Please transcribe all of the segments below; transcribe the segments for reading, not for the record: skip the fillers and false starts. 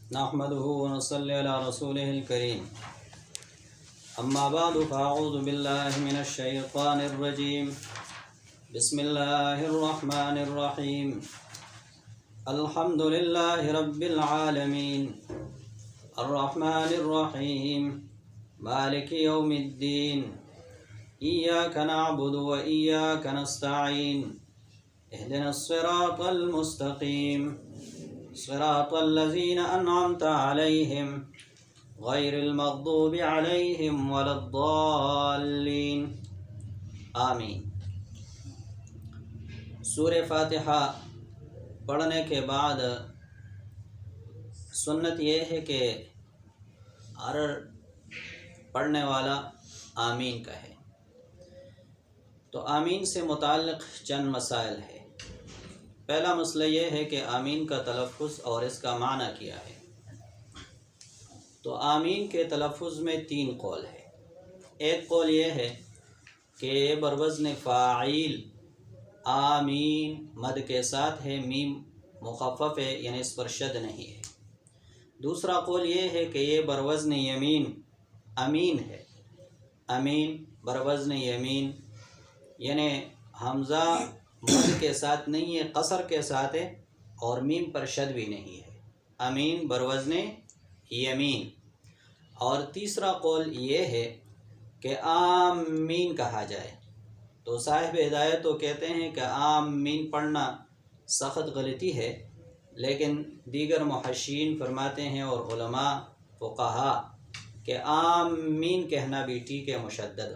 نحمده ونصلي على رسوله الكريم. أما بعد فأعوذ بالله من الشيطان الرجيم. بسم الله الرحمن الرحيم. الحمد لله رب العالمين الرحمن الرحيم مالك يوم الدين إياك نعبد وإياك نستعين اهدنا الصراط المستقيم صراط الذين أنعمت عليهم غير المغضوب عليهم ولا الضالين آمین. سورہ فاتحہ پڑھنے کے بعد سنت یہ ہے کہ ہر پڑھنے والا آمین کہے. تو آمین سے متعلق چند مسائل ہے. پہلا مسئلہ یہ ہے کہ آمین کا تلفظ اور اس کا معنی کیا ہے. تو آمین کے تلفظ میں 3 قول ہے. ایک قول یہ ہے کہ یہ بروزن فاعل آمین مد کے ساتھ ہے، میم مخفف ہے یعنی اس پر شد نہیں ہے. دوسرا قول یہ ہے کہ یہ بروزن یمین امین ہے. امین بروزن یمین یعنی حمزہ مد کے ساتھ نہیں ہے، قصر کے ساتھ ہے اور میم پر شد بھی نہیں ہے. امین بروزن یمین. اور تیسرا قول یہ ہے کہ آمین کہا جائے. تو صاحب ہدایت تو کہتے ہیں کہ آمین پڑھنا سخت غلطی ہے، لیکن دیگر محشین فرماتے ہیں اور علماء فقہا کہ آمین کہنا بھی ٹھیک ہے مشدد.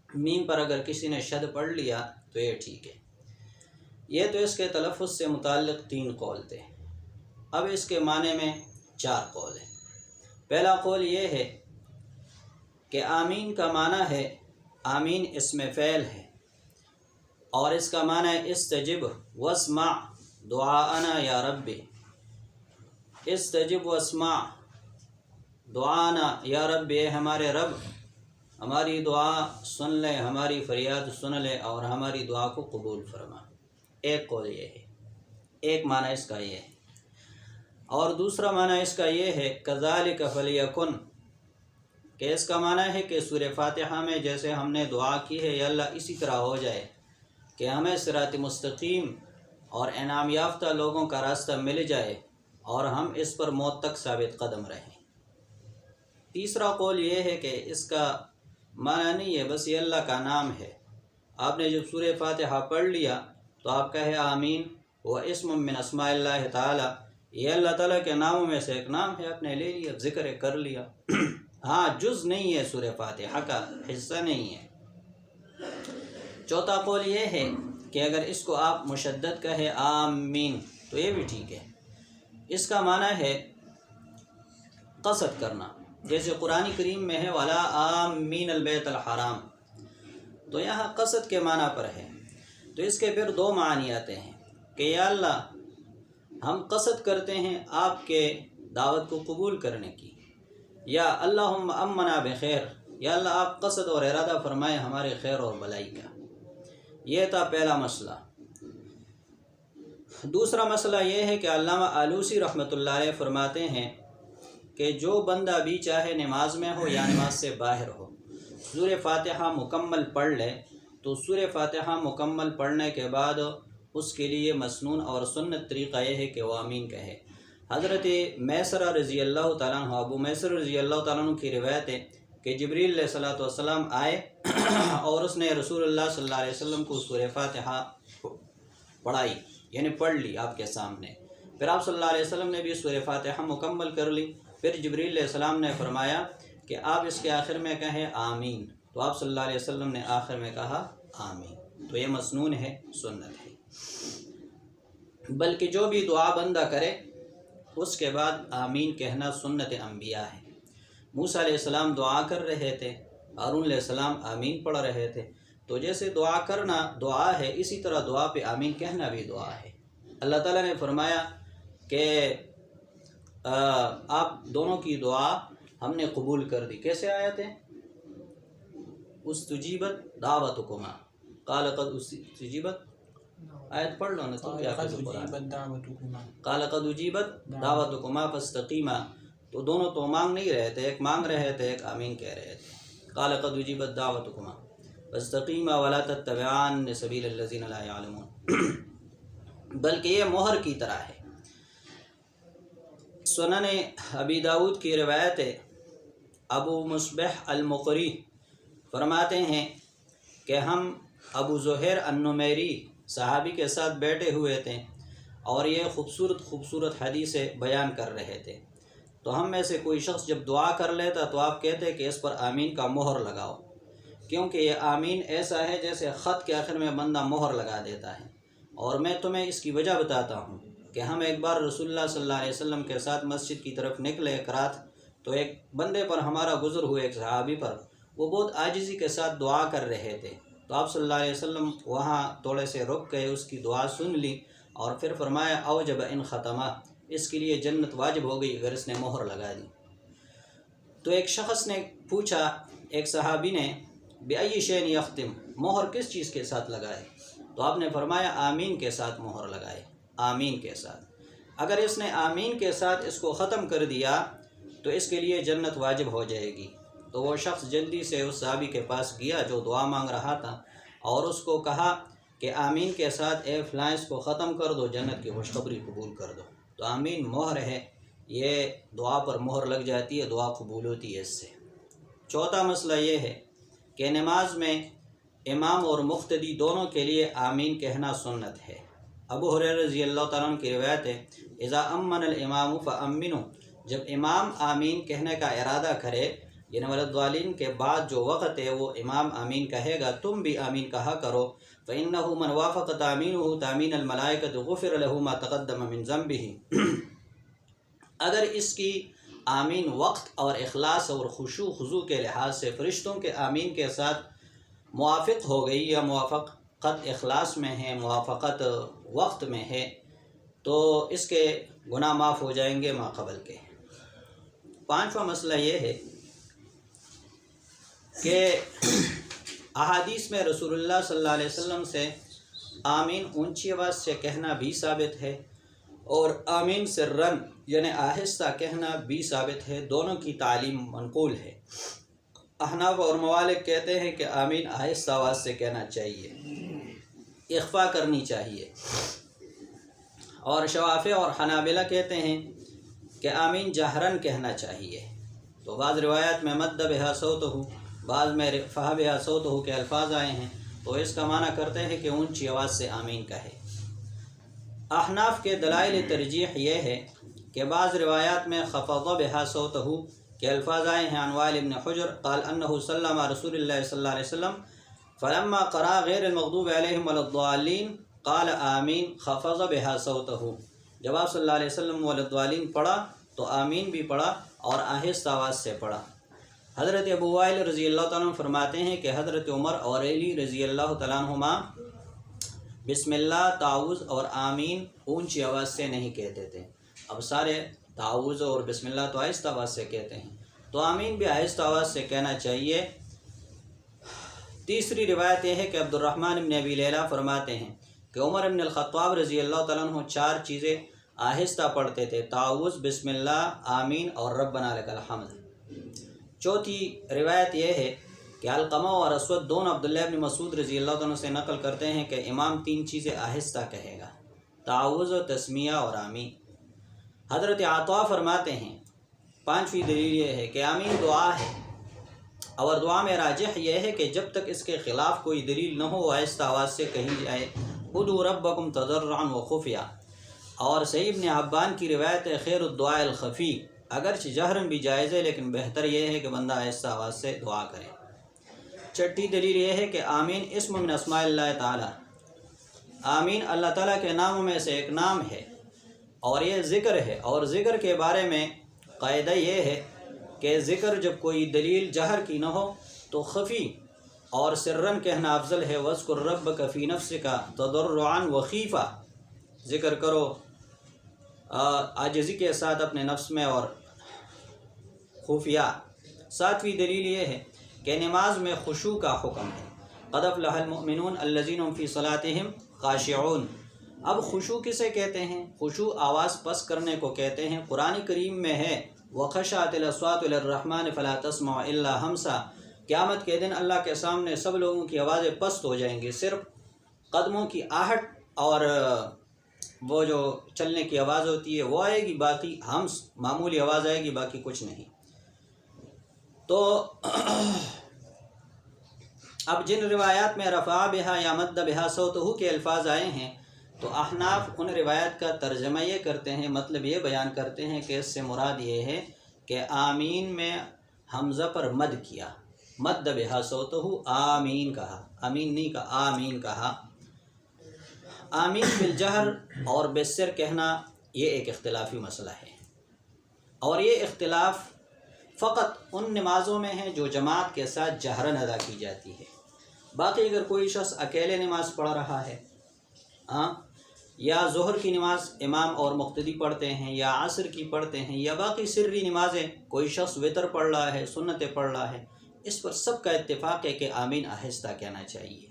میم پر اگر کسی نے شد پڑھ لیا تو یہ ٹھیک ہے. یہ تو اس کے تلفظ سے متعلق 3 قول تھے. اب اس کے معنی میں 4 قول ہیں. پہلا قول یہ ہے کہ آمین کا معنی ہے، آمین اسم فعل ہے اور اس کا معنی ہے استجب واسمع دعاءنا یا رب. استجب واسمع دعانا یا رب، اے ہمارے رب ہماری دعا سن لے، ہماری فریاد سن لے اور ہماری دعا کو قبول فرما. ایک قول یہ ہے، ایک معنی اس کا یہ ہے. اور دوسرا معنی اس کا یہ ہے کذالک فلیکن، کہ اس کا معنی ہے کہ سورہ فاتحہ میں جیسے ہم نے دعا کی ہے یا اللہ اسی طرح ہو جائے کہ ہمیں صراط مستقیم اور انعام یافتہ لوگوں کا راستہ مل جائے اور ہم اس پر موت تک ثابت قدم رہیں. تیسرا قول یہ ہے کہ اس کا معنی نہیں ہے، بس یہ اللہ کا نام ہے. آپ نے جب سورہ فاتحہ پڑھ لیا تو آپ کہے آمین، وہ اسم من اسماء اللہ تعالی، یہ اللہ تعالیٰ کے ناموں میں سے ایک نام ہے، آپ نے لے لیا، ذکر کر لیا. ہاں جز نہیں ہے، سورہ فاتحہ کا حصہ نہیں ہے. چوتھا قول یہ ہے کہ اگر اس کو آپ مشدد کہے آمین تو یہ بھی ٹھیک ہے. اس کا معنی ہے قصد کرنا، جیسے قرآن کریم میں ہے وَلَا آمین البیت الحرام، تو یہاں قصد کے معنی پر ہے. تو اس کے پھر 2 معنی آتے ہیں کہ یا اللہ ہم قصد کرتے ہیں آپ کے دعوت کو قبول کرنے کی، یا اللہم امنا بخیر، یا اللہ آپ قصد اور ارادہ فرمائیں ہمارے خیر اور بلائی کا. یہ تھا پہلا مسئلہ. دوسرا مسئلہ یہ ہے کہ علامہ آلوسی رحمۃ اللہ علیہ فرماتے ہیں کہ جو بندہ بھی چاہے نماز میں ہو یا نماز سے باہر ہو، سورہ فاتحہ مکمل پڑھ لے تو سورہ فاتحہ مکمل پڑھنے کے بعد اس کے لیے مسنون اور سنت طریقہ یہ ہے کہ وہ آمین کہے. حضرت میسرہ رضی اللہ تعالیٰ عنہ، ابو میسر رضی اللہ تعالیٰ عنہ کی روایت ہے کہ جبریل علیہ الصلوۃ والسلام آئے اور اس نے رسول اللہ صلی اللہ علیہ وسلم کو سورہ فاتحہ پڑھائی، یعنی پڑھ لی آپ کے سامنے. پھر آپ صلی اللہ علیہ وسلم نے بھی سورہ فاتحہ مکمل کر لی. پھر جبریل علیہ السلام نے فرمایا کہ آپ اس کے آخر میں کہیں آمین، تو آپ صلی اللہ علیہ وسلم نے آخر میں کہا آمین. تو یہ مسنون ہے، سنت ہے. بلکہ جو بھی دعا بندہ کرے اس کے بعد آمین کہنا سنت انبیاء ہے. موسیٰ علیہ السلام دعا کر رہے تھے، ہارون علیہ السلام آمین پڑھ رہے تھے. تو جیسے دعا کرنا دعا ہے، اسی طرح دعا پہ آمین کہنا بھی دعا ہے. اللہ تعالیٰ نے فرمایا کہ آپ دونوں کی دعا ہم نے قبول کر دی. کیسے آیت ہے؟ استجیبت دعوتکما قال قد استجیبت آیت پڑھ لو نا تم کیا قد اجیبت دعوتکما. قال قد اجیبت دعوتکما فاستقیما. تو دونوں تو مانگ نہیں رہے تھے، ایک مانگ رہے تھے، ایک آمین کہہ رہے تھے. قال قد اجیبت دعوتکما فاستقیما ولا تتبعان سبیل الذین لا یعلمون. بلکہ یہ مہر کی طرح ہے. سنن ابی داود کی روایت ہے، ابو مصبح المقری فرماتے ہیں کہ ہم ابو زہیر النمیری صحابی کے ساتھ بیٹھے ہوئے تھے اور یہ خوبصورت حدیثیں بیان کر رہے تھے. تو ہم میں سے کوئی شخص جب دعا کر لیتا تو آپ کہتے کہ اس پر آمین کا مہر لگاؤ، کیونکہ یہ آمین ایسا ہے جیسے خط کے آخر میں بندہ مہر لگا دیتا ہے. اور میں تمہیں اس کی وجہ بتاتا ہوں کہ ہم ایک بار رسول اللہ صلی اللہ علیہ وسلم کے ساتھ مسجد کی طرف نکلے ایک رات، تو ایک بندے پر ہمارا گزر ہوئے، ایک صحابی پر، وہ بہت عاجزی کے ساتھ دعا کر رہے تھے. تو آپ صلی اللہ علیہ وسلم وہاں تھوڑے سے رک گئے، اس کی دعا سن لی اور پھر فرمایا اوجب ان ختمہ، اس کے لیے جنت واجب ہو گئی اگر اس نے مہر لگا دی. تو ایک شخص نے پوچھا، ایک صحابی نے، بأی شیء یختم، مہر کس چیز کے ساتھ لگائے؟ تو آپ نے فرمایا آمین کے ساتھ مہر لگائے، آمین کے ساتھ. اگر اس نے آمین کے ساتھ اس کو ختم کر دیا تو اس کے لیے جنت واجب ہو جائے گی. تو وہ شخص جلدی سے اس صحابی کے پاس گیا جو دعا مانگ رہا تھا اور اس کو کہا کہ آمین کے ساتھ اے فلاں اس کو ختم کر دو، جنت کی خوشخبری قبول کر دو. تو آمین مہر ہے، یہ دعا پر مہر لگ جاتی ہے، دعا قبول ہوتی ہے اس سے. چوتھا مسئلہ یہ ہے کہ نماز میں امام اور مقتدی دونوں کے لیے آمین کہنا سنت ہے. ابو ہریرہ رضی اللہ تعالیٰ عنہ کی روایت ہے، اذا امن الامام فامنوا، جب امام آمین کہنے کا ارادہ کرے، یعنی وللضالین کے بعد جو وقت ہے وہ امام آمین کہے گا، تم بھی آمین کہا کرو. فإنه من وافق تامینہ تامین الملائکۃ غفر له ما تقدم من ذنبہ. اگر اس کی آمین وقت اور اخلاص اور خشوع خضوع کے لحاظ سے فرشتوں کے آمین کے ساتھ موافق ہو گئی یا موافقت اخلاص میں ہے، موافقت وقت میں ہے، تو اس کے گناہ معاف ہو جائیں گے ما قبل کے. پانچواں مسئلہ یہ ہے کہ احادیث میں رسول اللہ صلی اللہ علیہ وسلم سے آمین اونچی آواز سے کہنا بھی ثابت ہے اور آمین سرن یعنی آہستہ کہنا بھی ثابت ہے. دونوں کی تعلیم منقول ہے. احناف اور موالک کہتے ہیں کہ آمین آہستہ آواز سے کہنا چاہیے، اخفا کرنی چاہیے. اور شوافع اور حنابلہ کہتے ہیں کہ آمین جہرن کہنا چاہیے. تو بعض روایات میں مد بہا صوتہ، بعض میں رفع بہا صوتہ کے الفاظ آئے ہیں، تو اس کا معنی کرتے ہیں کہ اونچی آواز سے آمین کہے. احناف کے دلائل ترجیح یہ ہے کہ بعض روایات میں خفض بہا صوتہ کے الفاظ آئے ہیں. عن وائل بن حجر قال انہ سلم رسول اللہ صلی اللہ علیہ وسلم فلما قرأ غیر المغضوب علیہم ولا الضالین قال آمین خفض بہا صوتہ. جب آپ صلی اللہ علیہ وسلم ولا الضالین پڑھا تو آمین بھی پڑھا اور آہستہ آواز سے پڑھا. حضرت ابو وائل رضی اللہ تعالیٰ عنہ فرماتے ہیں کہ حضرت عمر اور علی رضی اللہ تعالیٰ عنہما بسم اللہ، تعوذ اور آمین اونچی آواز سے نہیں کہتے تھے. اب سارے تعوذ اور بسم اللہ تو آہستہ آواز سے کہتے ہیں، تو آمین بھی آہستہ آواز سے کہنا چاہیے. تیسری روایت یہ ہے کہ عبد الرحمن بن ابی لیلہ فرماتے ہیں کہ عمر بن الخطاب رضی اللہ تعالیٰ عنہ 4 چیزیں آہستہ پڑھتے تھے: تعوذ، بسم اللہ، آمین اور ربنا لک الحمد. چوتھی روایت یہ ہے کہ علقمہ اور اسود دونوں عبداللہ بن مسعود رضی اللہ عنہ سے نقل کرتے ہیں کہ امام 3 چیزیں آہستہ کہے گا: تعوذ، تسمیہ اور آمین. حضرت عطا فرماتے ہیں 5ویں دلیل یہ ہے کہ آمین دعا ہے، اور دعا میں راجح یہ ہے کہ جب تک اس کے خلاف کوئی دلیل نہ ہو آہستہ آواز سے کہی جائے. ادعوا ربکم تضرعا وخفیا. اور صحیح ابن حبان کی روایت ہے خیر الدعاء الخفی، اگرچہ جہرن بھی جائز ہے لیکن بہتر یہ ہے کہ بندہ آہستہ آواز سے دعا کرے. چھٹی دلیل یہ ہے کہ آمین اسم من اسماء اللہ تعالی، آمین اللہ تعالیٰ کے ناموں میں سے ایک نام ہے اور یہ ذکر ہے. اور ذکر کے بارے میں قاعدہ یہ ہے کہ ذکر جب کوئی دلیل جہر کی نہ ہو تو خفی اور سرن کہنا افضل ہے. وَاذْكُرْ رَبَّكَ فِي نَفْسِكَ تَضَرُّعًا وَخِيفًا، ذکر کرو عاجزی کے ساتھ اپنے نفس میں اور خفیہ. 7ویں دلیل یہ ہے کہ نماز میں خشوع کا حکم ہے. قد افلح المؤمنون الذین هم فی صلاتهم خاشعون۔ اب خشوع کسے کہتے ہیں؟ خشوع آواز پس کرنے کو کہتے ہیں۔ قرآن کریم میں ہے وَخَشَعَتِ الْأَصْوَاتُ لِلرَّحْمَنِ فَلَا تَسْمَعُ إِلَّا ہَمْسًا۔ قیامت کے دن اللہ کے سامنے سب لوگوں کی آوازیں پست ہو جائیں گی، صرف قدموں کی آہٹ اور وہ جو چلنے کی آواز ہوتی ہے وہ آئے گی، باقی ہمس معمولی آواز آئے گی، باقی کچھ نہیں۔ تو اب جن روایات میں رفع بہا یا مد بہا صوتہ کے الفاظ آئے ہیں تو احناف ان روایات کا ترجمہ یہ کرتے ہیں، مطلب یہ بیان کرتے ہیں کہ اس سے مراد یہ ہے کہ آمین میں حمزہ پر مد کیا، مد بہا صوتہ، آمین کہا، آمین نہیں کہا، آمین کہا۔ آمین بالجہر اور بالسر کہنا یہ ایک اختلافی مسئلہ ہے، اور یہ اختلاف فقط ان نمازوں میں ہے جو جماعت کے ساتھ جہراً ادا کی جاتی ہے۔ باقی اگر کوئی شخص اکیلے نماز پڑھ رہا ہے، یا ظہر کی نماز امام اور مقتدی پڑھتے ہیں، یا عصر کی پڑھتے ہیں، یا باقی سری نمازیں کوئی شخص وتر پڑھ رہا ہے، سنتیں پڑھ رہا ہے، اس پر سب کا اتفاق ہے کہ آمین آہستہ کہنا چاہیے،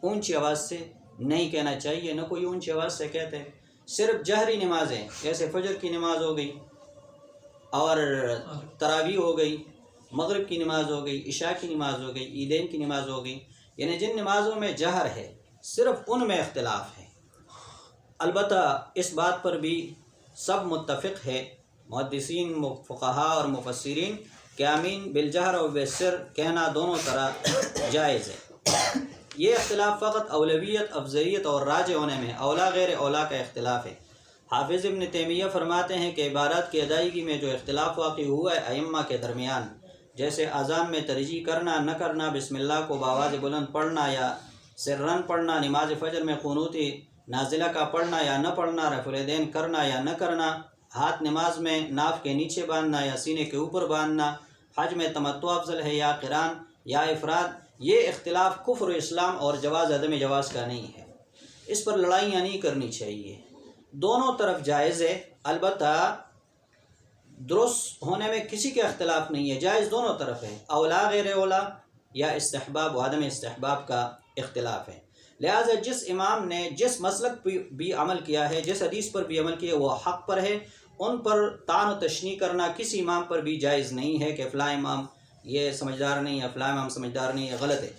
اونچی آواز سے نہیں کہنا چاہیے، نہ کوئی اونچی آواز سے کہتے ہیں۔ صرف جہری نمازیں جیسے فجر کی نماز ہو گئی اور تراویح ہو گئی، مغرب کی نماز ہو گئی، عشاء کی نماز ہو گئی، عیدین کی نماز ہو گئی، یعنی جن نمازوں میں جہر ہے صرف ان میں اختلاف ہے۔ البتہ اس بات پر بھی سب متفق ہے، محدثین، فقہاء اور مفسرین، کہ آمین بالجہر اور بالسر کہنا دونوں طرح جائز ہے۔ یہ اختلاف فقط اولویت، افضلیت اور راجع ہونے میں اولا غیر اولا کا اختلاف ہے۔ حافظ ابن تیمیہ فرماتے ہیں کہ عبادات کی ادائیگی میں جو اختلاف واقع ہوا ہے ائمہ کے درمیان، جیسے اذان میں ترجیح کرنا نہ کرنا، بسم اللہ کو بآواز بلند پڑھنا یا سرن پڑھنا، نماز فجر میں قنوت نازلہ کا پڑھنا یا نہ پڑھنا، رفع الیدین کرنا یا نہ کرنا، ہاتھ نماز میں ناف کے نیچے باندھنا یا سینے کے اوپر باندھنا، حج میں تمتع افضل ہے یا قران یا افراد، یہ اختلاف کفر و اسلام اور جواز عدم جواز کا نہیں ہے۔ اس پر لڑائیاں نہیں کرنی چاہیے، دونوں طرف جائز ہے، البتہ درست ہونے میں کسی کا اختلاف نہیں ہے، جائز دونوں طرف ہے، اولا غیر اولا یا استحباب و عدم استحباب کا اختلاف ہے۔ لہٰذا جس امام نے جس مسلک بھی عمل کیا ہے، جس حدیث پر بھی عمل کیا ہے، وہ حق پر ہے، ان پر طعن و تشنیع کرنا کسی امام پر بھی جائز نہیں ہے کہ فلاں امام یہ سمجھدار نہیں ہے، فلاں امام سمجھدار نہیں ہے، غلط ہے،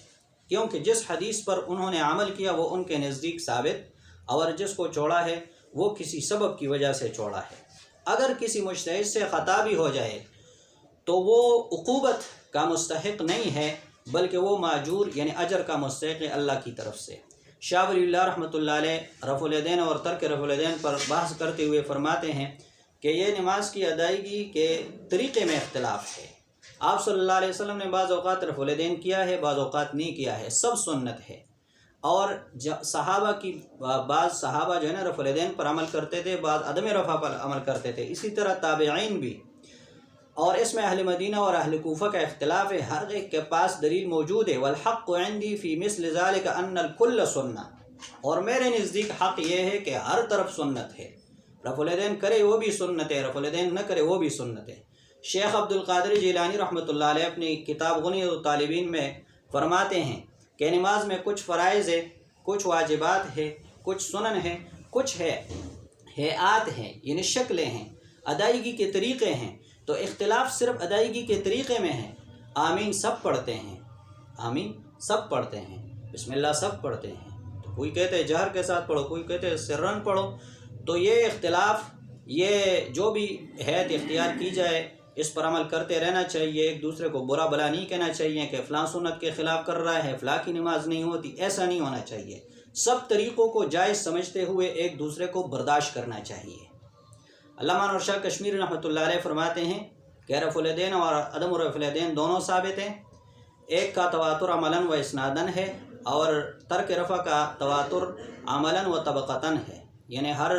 کیونکہ جس حدیث پر انہوں نے عمل کیا وہ ان کے نزدیک ثابت، اور جس کو چھوڑا ہے وہ کسی سبب کی وجہ سے چھوڑا ہے۔ اگر کسی مجتہد سے خطا بھی ہو جائے تو وہ عقوبت کا مستحق نہیں ہے، بلکہ وہ ماجور یعنی اجر کا مستحق ہے اللہ کی طرف سے۔ شاہ ولی اللہ رحمۃ اللہ علیہ رفع الیدین اور ترک رفع الیدین پر بحث کرتے ہوئے فرماتے ہیں کہ یہ نماز کی ادائیگی کے طریقے میں اختلاف ہے۔ آپ صلی اللہ علیہ وسلم نے بعض اوقات رفع الیدین کیا ہے، بعض اوقات نہیں کیا ہے، سب سنت ہے، اور صحابہ کی بعض صحابہ جو ہے نا رفع الیدین پر عمل کرتے تھے، بعض عدم رفع پر عمل کرتے تھے، اسی طرح تابعین بھی، اور اس میں اہل مدینہ اور اہل کوفہ کا اختلاف ہے، ہر ایک کے پاس دلیل موجود ہے۔ والحق عندی فی مثل ذلک ان الکل سنہ، اور میرے نزدیک حق یہ ہے کہ ہر طرف سنت ہے، رفع الیدین کرے وہ بھی سنت ہے، رفع الیدین نہ کرے وہ بھی سنت ہے۔ شیخ عبد القادر جیلانی رحمۃ اللہ علیہ اپنی کتاب غنیۃ الطالبین میں فرماتے ہیں کہ نماز میں کچھ فرائض ہے، کچھ واجبات ہے، کچھ سنن ہے، کچھ ہیئات ہیں یعنی شکلیں ہیں، ادائیگی کے طریقے ہیں، تو اختلاف صرف ادائیگی کے طریقے میں ہے۔ آمین سب پڑھتے ہیں، آمین سب پڑھتے ہیں، بسم اللہ سب پڑھتے ہیں، تو کوئی کہتے ہیں جہر کے ساتھ پڑھو، کوئی کہتے ہیں سرن پڑھو، تو یہ اختلاف، یہ جو بھی حیت اختیار کی جائے اس پر عمل کرتے رہنا چاہیے، ایک دوسرے کو برا بلا نہیں کہنا چاہیے کہ فلاں سنت کے خلاف کر رہا ہے، فلاں کی نماز نہیں ہوتی، ایسا نہیں ہونا چاہیے، سب طریقوں کو جائز سمجھتے ہوئے ایک دوسرے کو برداشت کرنا چاہیے۔ علامہ انور شاہ کشمیری رحمۃ اللہ علیہ فرماتے ہیں کہ رفع الیدین اور عدم رفع الیدین دونوں ثابت ہیں، ایک کا تواتر عملاً و اسناداً ہے، اور ترک رفع کا تواتر عملاً و طبقتاً ہے، یعنی ہر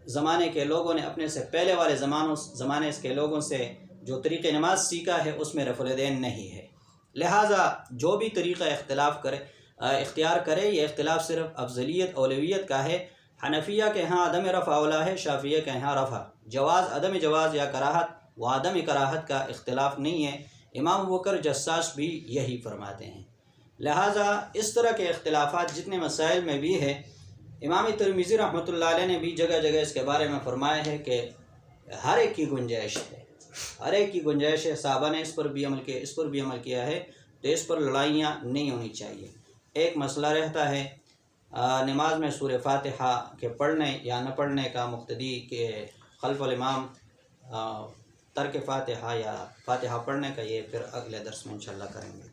زمانے کے لوگوں نے اپنے سے پہلے والے زمانے کے لوگوں سے جو طریقہ نماز سیکھا ہے اس میں رفع الیدین نہیں ہے، لہٰذا جو بھی طریقہ اختیار کرے، یہ اختلاف صرف افضلیت اولویت کا ہے۔ حنفیہ کے ہاں عدم رفع اولا ہے، شافعیہ کے ہاں رفع، جواز عدم جواز یا کراہت و عدم کراہت کا اختلاف نہیں ہے، امام ابوبکر جساس بھی یہی فرماتے ہیں۔ لہٰذا اس طرح کے اختلافات جتنے مسائل میں بھی ہے، امام ترمذی رحمۃ اللہ علیہ نے بھی جگہ جگہ اس کے بارے میں فرمایا ہے کہ ہر ایک کی گنجائش ہے، ہر ایک کی گنجائش ہے۔ صحابہ نے اس پر بھی عمل کیا، اس پر بھی عمل کیا ہے، تو اس پر لڑائیاں نہیں ہونی چاہیے۔ ایک مسئلہ رہتا ہے نماز میں سورہ فاتحہ کے پڑھنے یا نہ پڑھنے کا، مقتدی کے خلف الامام ترک فاتحہ یا فاتحہ پڑھنے کا، یہ پھر اگلے درس میں انشاءاللہ کریں گے۔